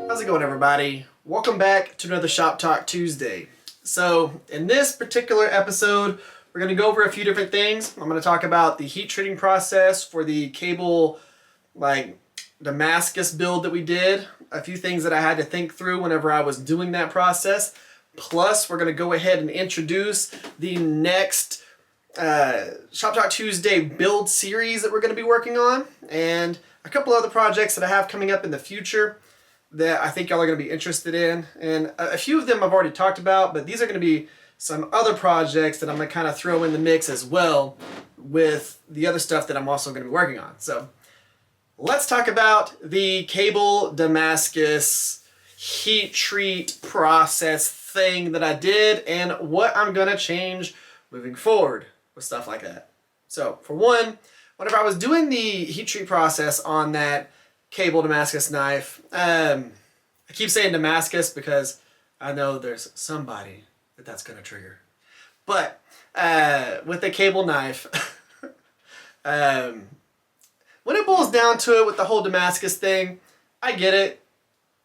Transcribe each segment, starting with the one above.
How's it going, everybody? Welcome back to another Shop Talk Tuesday. So in this particular episode, we're going to go over a few different things. I'm going to talk about the heat treating process for the cable Damascus build that we did, a few things that I had to think through whenever I was doing that process. Plus, we're going to go ahead and introduce the next Shop Talk Tuesday build series that we're going to be working on, and a couple other projects that I have coming up in the future that I think y'all are going to be interested in. And a few of them I've already talked about, but these are going to be some other projects that I'm going to kind of throw in the mix as well with the other stuff that I'm also going to be working on. So let's talk about the cable Damascus heat treat process thing that I did and what I'm going to change moving forward with stuff like that. So for one, whenever I was doing the heat treat process on that cable Damascus knife, I keep saying Damascus because I know there's somebody that's going to trigger. But with the cable knife, when it boils down to it with the whole Damascus thing, I get it.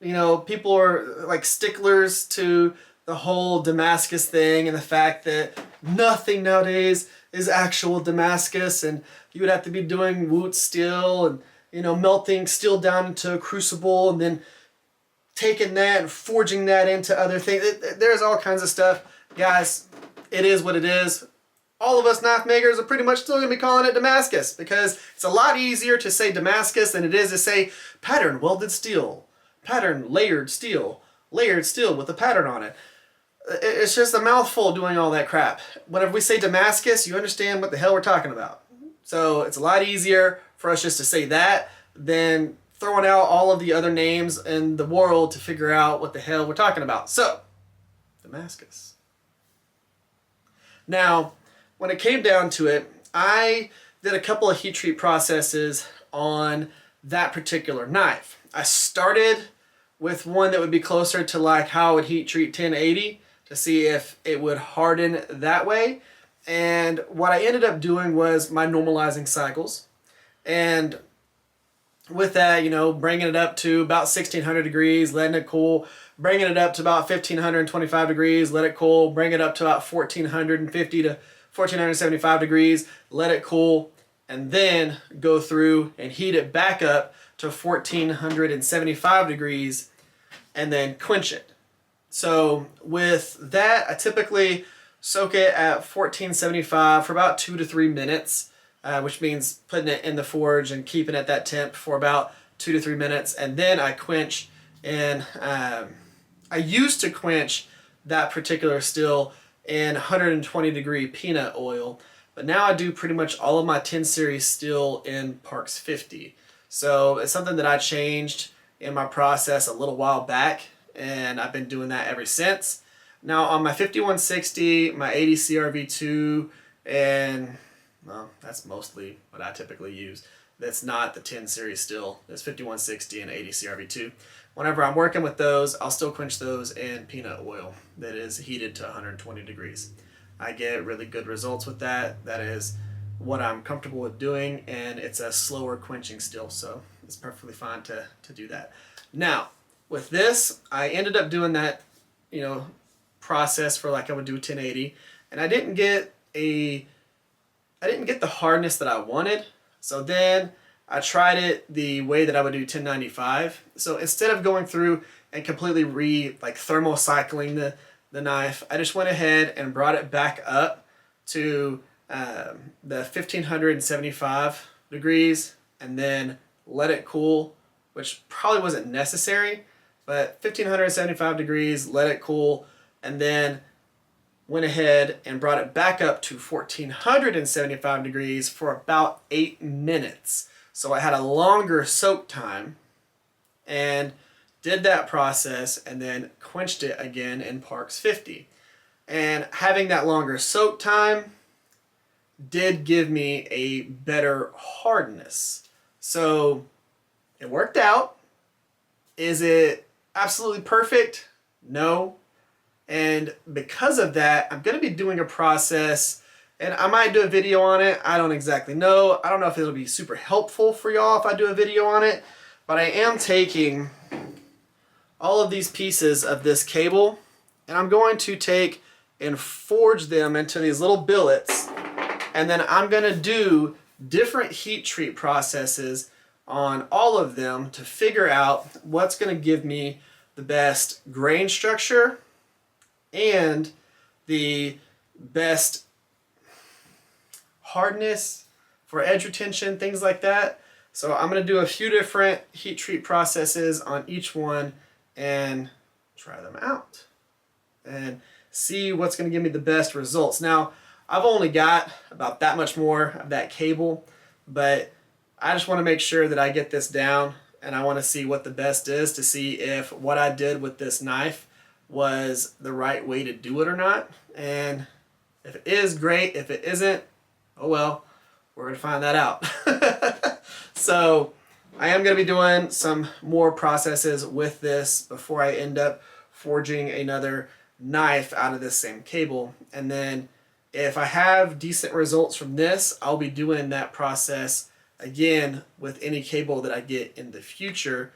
You know, people are like sticklers to the whole Damascus thing and the fact that nothing nowadays is actual Damascus, and you would have to be doing wood steel and, you know, melting steel down into a crucible and then taking that and forging that into other things. There's all kinds of stuff. Guys, it is what it is. All of us knife makers are pretty much still going to be calling it Damascus because it's a lot easier to say Damascus than it is to say pattern welded steel, pattern layered steel with a pattern on it. It's just a mouthful doing all that crap. Whenever we say Damascus, you understand what the hell we're talking about. So it's a lot easier for us just to say that than throwing out all of the other names in the world to figure out what the hell we're talking about. So, Damascus. Now, when it came down to it, I did a couple of heat treat processes on that particular knife. I started with one that would be closer to like how I would heat treat 1080 to see if it would harden that way. And what I ended up doing was my normalizing cycles. And with that, you know, bringing it up to about 1600 degrees, letting it cool, bringing it up to about 1525 degrees, let it cool, bring it up to about 1450 to 1475 degrees, let it cool, and then go through and heat it back up to 1475 degrees and then quench it. So with that, I typically soak it at 1475 for about 2 to 3 minutes, which means putting it in the forge and keeping it at that temp for about 2 to 3 minutes, and then I quench. And I used to quench that particular steel in 120 degree peanut oil, but now I do pretty much all of my 10 series steel in Parks 50. So it's something that I changed in my process a little while back, and I've been doing that ever since. Now on my 5160, my 80 CRV2, and well, that's mostly what I typically use. That's not the 10 series steel. It's 5160 and 80 CRV2. Whenever I'm working with those, I'll still quench those in peanut oil that is heated to 120 degrees. I get really good results with that. That is what I'm comfortable with doing, and it's a slower quenching steel, so it's perfectly fine to do that. Now, with this, I ended up doing that, you know, process for like I would do 1080, and I didn't get the hardness that I wanted. So then I tried it the way that I would do 1095. So instead of going through and completely thermal cycling the knife, I just went ahead and brought it back up to the 1575 degrees and then let it cool, which probably wasn't necessary, but 1575 degrees, let it cool, and then went ahead and brought it back up to 1475 degrees for about 8 minutes. So I had a longer soak time and did that process and then quenched it again in Parks 50. And having that longer soak time did give me a better hardness. So it worked out. Is it absolutely perfect? No. And because of that, I'm going to be doing a process And I might do a video on it. I don't exactly know. I don't know if it'll be super helpful for y'all if I do a video on it. But I am taking all of these pieces of this cable and I'm going to take and forge them into these little billets. And then I'm going to do different heat treat processes on all of them to figure out what's going to give me the best grain structure and the best hardness for edge retention, things like that. So I'm going to do a few different heat treat processes on each one and try them out and see what's going to give me the best results. Now, I've only got about that much more of that cable, but I just want to make sure that I get this down, and I want to see what the best is to see if what I did with this knife was the right way to do it or not. And if it is, great. If it isn't, oh well, we're going to find that out. So I am going to be doing some more processes with this before I end up forging another knife out of this same cable. And then if I have decent results from this, I'll be doing that process again with any cable that I get in the future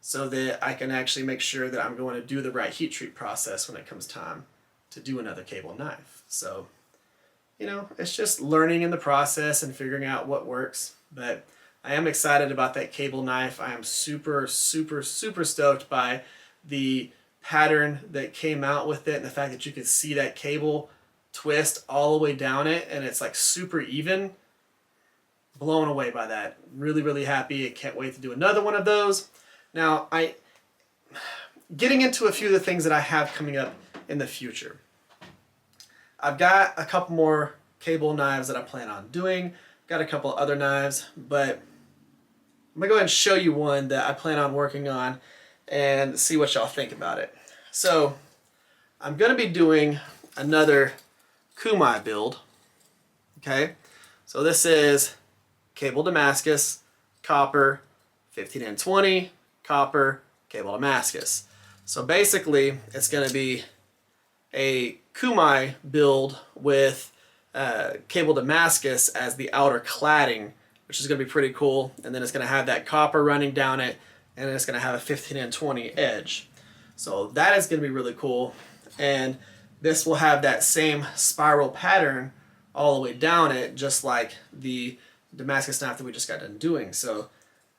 so that I can actually make sure that I'm going to do the right heat treat process when it comes time to do another cable knife. So, you know, it's just learning in the process and figuring out what works. But I am excited about that cable knife. I am super, super, super stoked by the pattern that came out with it and the fact that you could see that cable twist all the way down it and it's like super even. Blown away by that. Really, really happy. I can't wait to do another one of those. Now, getting into a few of the things that I have coming up in the future. I've got a couple more cable knives that I plan on doing. Got a couple other knives, but I'm gonna go ahead and show you one that I plan on working on and see what y'all think about it. So I'm gonna be doing another Kumai build. Okay, so this is cable Damascus, copper, 15N20, copper, cable Damascus. So basically it's gonna be a Kumai build with cable Damascus as the outer cladding, which is going to be pretty cool. And then it's going to have that copper running down it, and then it's going to have a 15N20 edge. So that is going to be really cool. And this will have that same spiral pattern all the way down it, just like the Damascus knife that we just got done doing. So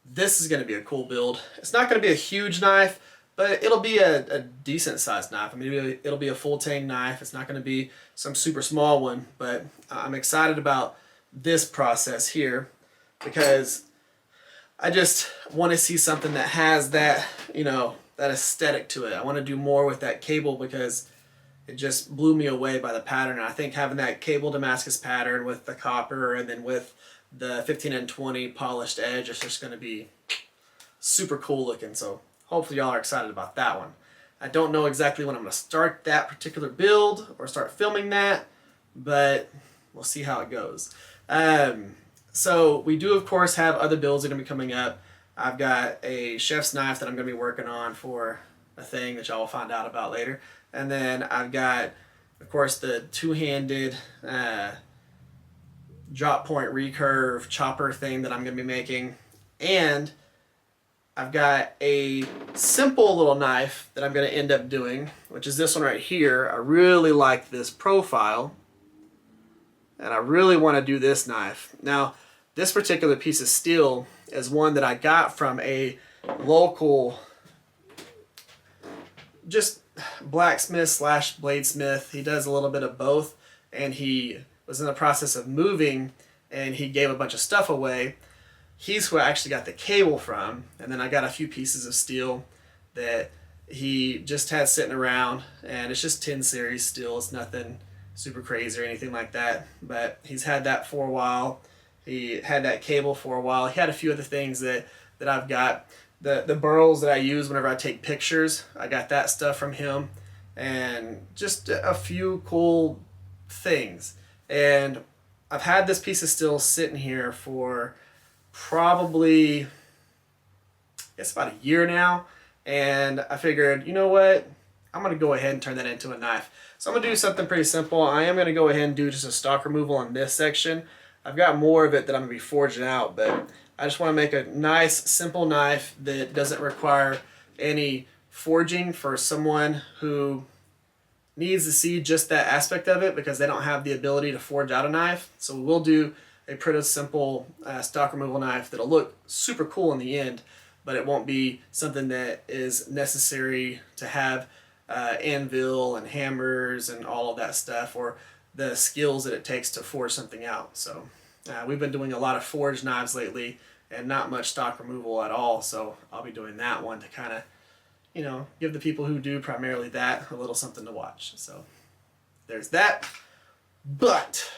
this is going to be a cool build. It's not going to be a huge knife, but it'll be a decent sized knife. I mean, it'll be a full tang knife. It's not going to be some super small one, but I'm excited about this process here because I just want to see something that has that, you know, that aesthetic to it. I want to do more with that cable because it just blew me away by the pattern. And I think having that cable Damascus pattern with the copper and then with the 15N20 polished edge is just going to be super cool looking. So hopefully y'all are excited about that one. I don't know exactly when I'm going to start that particular build or start filming that, but we'll see how it goes. So we do, of course, have other builds that are going to be coming up. I've got a chef's knife that I'm going to be working on for a thing that y'all will find out about later. And then I've got, of course, the two-handed drop point recurve chopper thing that I'm going to be making. And I've got a simple little knife that I'm going to end up doing, which is this one right here. I really like this profile, and I really want to do this knife. Now, this particular piece of steel is one that I got from a local, just blacksmith slash bladesmith. He does a little bit of both, and he was in the process of moving, and he gave a bunch of stuff away. He's who I actually got the cable from, and then I got a few pieces of steel that he just had sitting around, and it's just 10 series steel. It's nothing super crazy or anything like that, but he's had that for a while. He had that cable for a while. He had a few other things that I've got. The burls that I use whenever I take pictures, I got that stuff from him, and just a few cool things. And I've had this piece of steel sitting here for probably, I guess, about a year now, and I figured, you know what, I'm going to go ahead and turn that into a knife. So I'm going to do something pretty simple. I am going to go ahead and do just a stock removal on this section. I've got more of it that I'm going to be forging out, but I just want to make a nice, simple knife that doesn't require any forging for someone who needs to see just that aspect of it because they don't have the ability to forge out a knife. So we'll do a pretty simple stock removal knife that'll look super cool in the end, but it won't be something that is necessary to have anvil and hammers and all of that stuff, or the skills that it takes to forge something out. So we've been doing a lot of forged knives lately and not much stock removal at all, so I'll be doing that one to kind of, you know, give the people who do primarily that a little something to watch. So there's that. But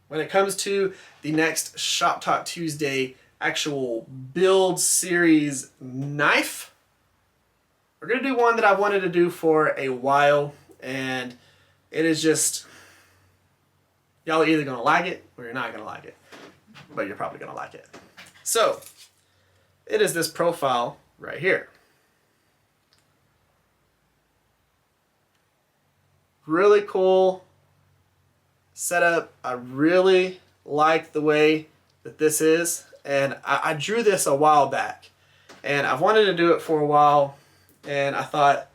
when it comes to the next Shop Talk Tuesday actual build series knife, we're going to do one that I wanted to do for a while, and it is just, y'all are either going to like it or you're not going to like it, but you're probably going to like it. So it is this profile right here. Really cool setup. I really like the way that this is, and I drew this a while back, and I've wanted to do it for a while, and I thought,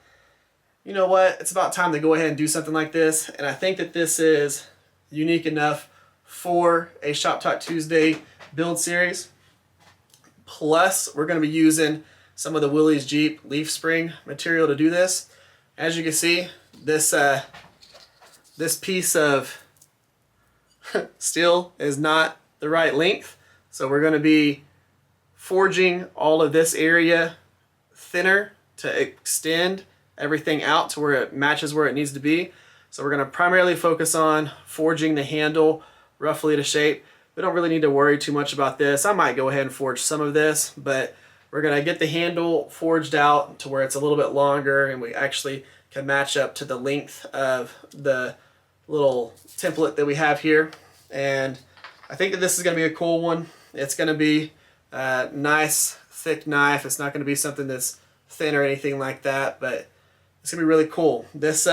you know what, it's about time to go ahead and do something like this, and I think that this is unique enough for a Shop Talk Tuesday build series. Plus, we're going to be using some of the Willys Jeep leaf spring material to do this. As you can see, this piece of steel is not the right length, so we're going to be forging all of this area thinner to extend everything out to where it matches where it needs to be. So we're going to primarily focus on forging the handle roughly to shape. We don't really need to worry too much about this. I might go ahead and forge some of this, but we're going to get the handle forged out to where it's a little bit longer and we actually can match up to the length of the little template that we have here. And I think that this is going to be a cool one. It's going to be a nice thick knife. It's not going to be something that's thin or anything like that, but it's going to be really cool. This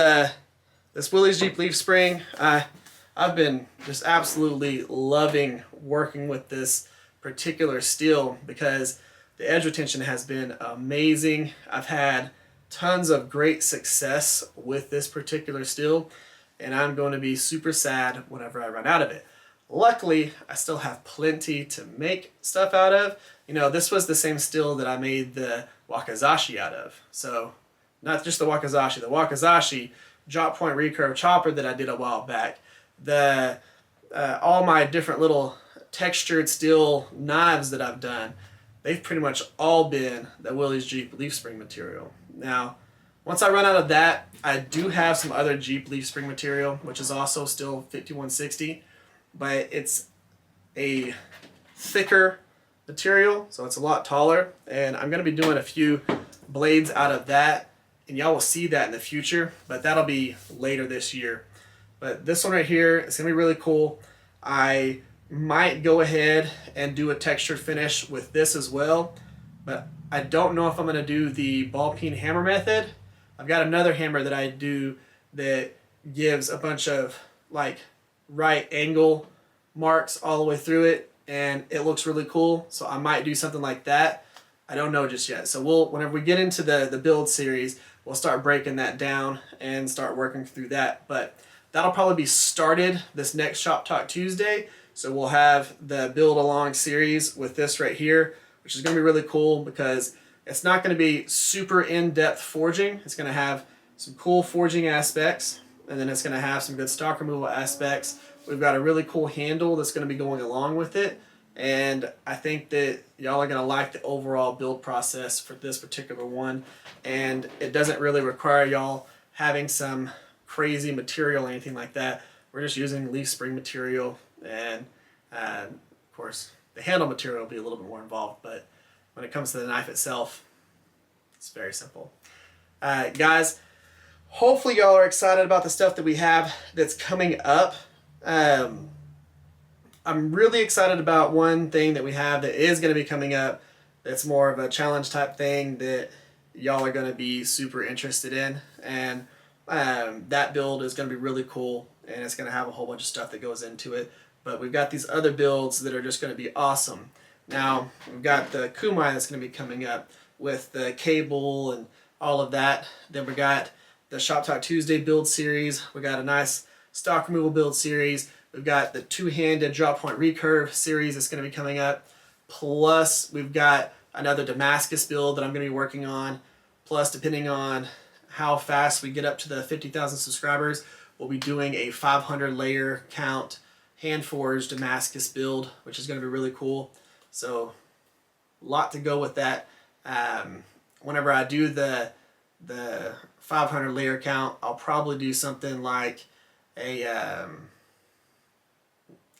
Willys Jeep leaf spring, I've been just absolutely loving working with this particular steel because the edge retention has been amazing. I've had tons of great success with this particular steel, and I'm going to be super sad whenever I run out of it. Luckily, I still have plenty to make stuff out of. You know, this was the same steel that I made the wakizashi out of. So, not just the wakizashi drop point recurve chopper that I did a while back. All my different little textured steel knives that I've done, they've pretty much all been the Willys Jeep leaf spring material. Now, once I run out of that, I do have some other Jeep leaf spring material, which is also still 5160, but it's a thicker material, so it's a lot taller, and I'm going to be doing a few blades out of that, and y'all will see that in the future, but that'll be later this year. But this one right here is going to be really cool. I might go ahead and do a textured finish with this as well, but I don't know if I'm going to do the ball peen hammer method. I've got another hammer that I do that gives a bunch of like right angle marks all the way through it, and it looks really cool, so I might do something like that. I don't know just yet. So whenever we get into the build series, we'll start breaking that down and start working through that. But that'll probably be started this next Shop Talk Tuesday. So we'll have the build along series with this right here, which is going to be really cool because it's not going to be super in-depth forging. It's going to have some cool forging aspects, and then it's going to have some good stock removal aspects. We've got a really cool handle that's going to be going along with it, and I think that y'all are going to like the overall build process for this particular one, and it doesn't really require y'all having some crazy material or anything like that. We're just using leaf spring material, and of course the handle material will be a little bit more involved, but when it comes to the knife itself, it's very simple. Guys, hopefully y'all are excited about the stuff that we have that's coming up. I'm really excited about one thing that we have that is going to be coming up that's more of a challenge type thing that y'all are going to be super interested in. And that build is going to be really cool, and it's going to have a whole bunch of stuff that goes into it. But we've got these other builds that are just going to be awesome. Now, we've got the Kumai that's going to be coming up with the cable and all of that. Then we got the Shop Talk Tuesday build series. We got a nice stock removal build series. We've got the two-handed drop point recurve series that's going to be coming up. Plus, we've got another Damascus build that I'm going to be working on. Plus, depending on how fast we get up to the 50,000 subscribers, we'll be doing a 500 layer count hand-forged Damascus build, which is going to be really cool. So, a lot to go with that. Whenever I do the 500 layer count, I'll probably do something like a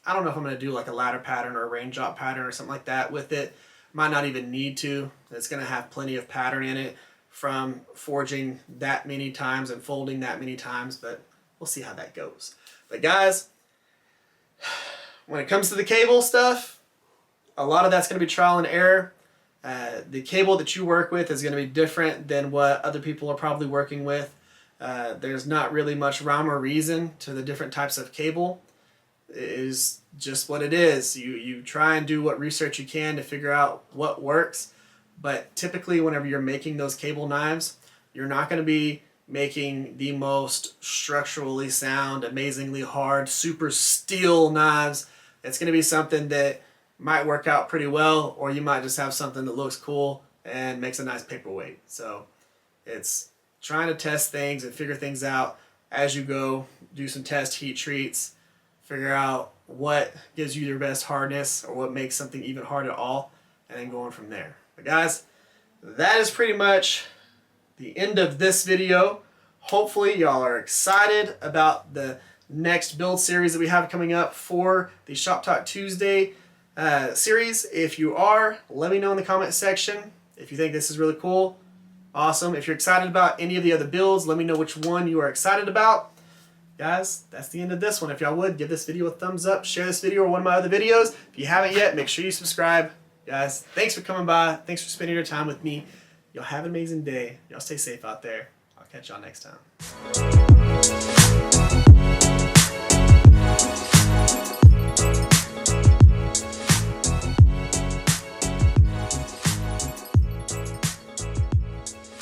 I don't know if I'm going to do like a ladder pattern or a raindrop pattern or something like that with it. Might not even need to. It's going to have plenty of pattern in it from forging that many times and folding that many times, but we'll see how that goes. But guys, when it comes to the cable stuff, a lot of that's going to be trial and error. The cable that you work with is going to be different than what other people are probably working with. There's not really much rhyme or reason to the different types of cable. It is just what it is. You try and do what research you can to figure out what works, but typically whenever you're making those cable knives, you're not going to be making the most structurally sound, amazingly hard, super steel knives. It's going to be something that might work out pretty well, or you might just have something that looks cool and makes a nice paperweight. So it's trying to test things and figure things out as you go, do some test heat treats, figure out what gives you your best hardness or what makes something even hard at all, and then going from there. But guys, that is pretty much the end of this video. Hopefully y'all are excited about the next build series that we have coming up for the Shop Talk Tuesday series. If you are, let me know in the comment section if you think this is really cool. Awesome. If you're excited about any of the other builds, let me know which one you are excited about. Guys, that's the end of this one. If y'all would, give this video a thumbs up, share this video or one of my other videos. If you haven't yet, make sure you subscribe. Guys, thanks for coming by. Thanks for spending your time with me. Y'all have an amazing day. Y'all stay safe out there. I'll catch y'all next time.